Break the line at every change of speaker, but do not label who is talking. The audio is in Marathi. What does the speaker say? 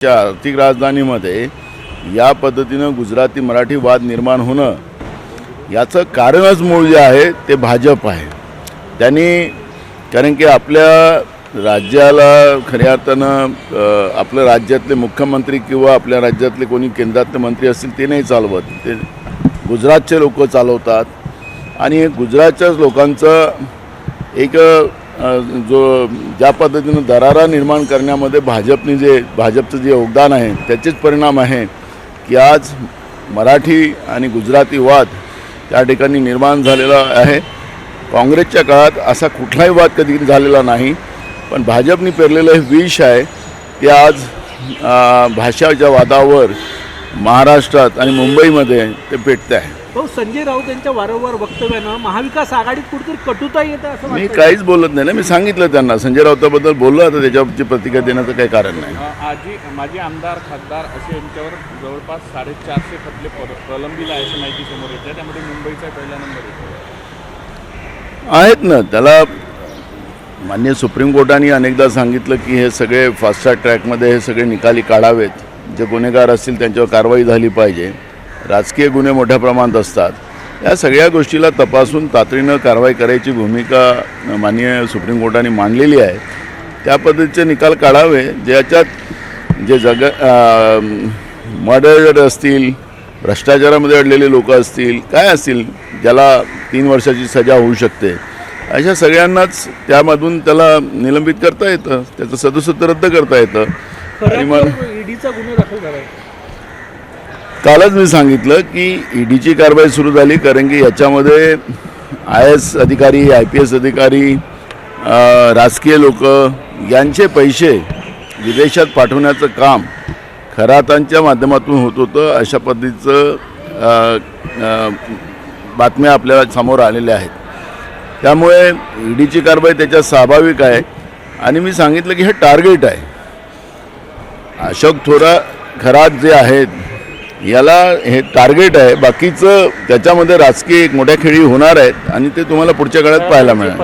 आर्थिक राजधानीमध्ये या पद्धतीनं गुजराती मराठी वाद निर्माण होणं याचं कारणच मूळ जे आहे ते भाजप आहे। त्यांनी कारण की आपल्या राज्याला खऱ्या अर्थानं आपल्या राज्यातले मुख्यमंत्री किंवा आपल्या राज्यातले कोणी केंद्रातले मंत्री असतील ते नाही चालवत, ते गुजरातचे लोक चालवतात। आणि गुजरातच्याच लोकांचं एक जो ज्या पद्धतीनं दरारा निर्माण करण्यामध्ये भाजपचं जे योगदान आहे त्याचेच परिणाम आहे की आज मराठी आणि गुजराती वाद त्या ठिकाणी निर्माण झालेला आहे। काँग्रेसच्या काळात असा कुठलाही वाद कधी झालेला नाही, पण भाजपने पेरलेलं हे विष आहे ते आज भाषाच्या वादावर महाराष्ट्रात आणि मुंबईमध्ये ते पेटते आहे।
तो संजय राऊत यांच्या वारंवार वक्तव्यानं महाविकास आघाडीत कुठेतरी कटुता येतं असं
मी
वाटतं।
काहीच बोलत नाही ना, मी सांगितलं त्यांना संजय राऊताबद्दल बोललो, आता त्याच्यावरची प्रतिक्रिया देण्याचं काही कारण नाही।
माजी आमदार खासदार असे यांच्यावर जवळपास 450 खटले प्रलंबित आहे अशी माहिती समोर येते, त्यामध्ये मुंबईचा पहिला नंबर येतो
आहेत ना। त्याला माननीय सुप्रीम कोर्टाने अनेकदा सांगितलं की हे सगळे फास्ट ट्रॅकमध्ये हे सगळे निकाली काढावेत, जे गुन्हेगार असतील त्यांच्यावर कारवाई झाली पाहिजे। राजकीय गुन्हे मोठ्या प्रमाणात असतात, या सगळ्या गोष्टीला तपासून तातडीनं कारवाई करायची भूमिका माननीय सुप्रीम कोर्टाने मांडलेली आहे। त्या पद्धतीचे निकाल काढावे, ज्याच्यात जे मर्डर असतील, भ्रष्टाचारामध्ये अडलेले लोक असतील, काय असतील ज्याला 3 वर्षाची सजा होऊ शकते, अशा सगळ्यांनाच त्यामधून त्याला निलंबित करता येतं, त्याचं सदस्यत्व रद्द करता येतं। आणि मग
ईडीचा गुन्हा दाखल झालाय।
कालच मी सांगितलं की ईडीची कारवाई सुरू झाली, कारण की याच्यामध्ये IAS अधिकारी, IPS अधिकारी, राजकीय लोक यांचे पैसे विदेशात पाठवण्याचं काम खरातांच्या माध्यमातून होत होतं, अशा पद्धतीचं बातम्या आपल्याला समोर आलेल्या आहेत। त्यामुळे ईडीची कारवाई त्याच्यात स्वाभाविक आहे। आणि मी सांगितलं की हे टार्गेट आहे, अशोक खरात जे आहेत याला हे टार्गेट आहे, बाकीचं त्याच्यामध्ये राजकीय एक मोठ्या खेळी होणार आहेत आणि ते तुम्हाला पुढच्या काळात पाहायला मिळेल।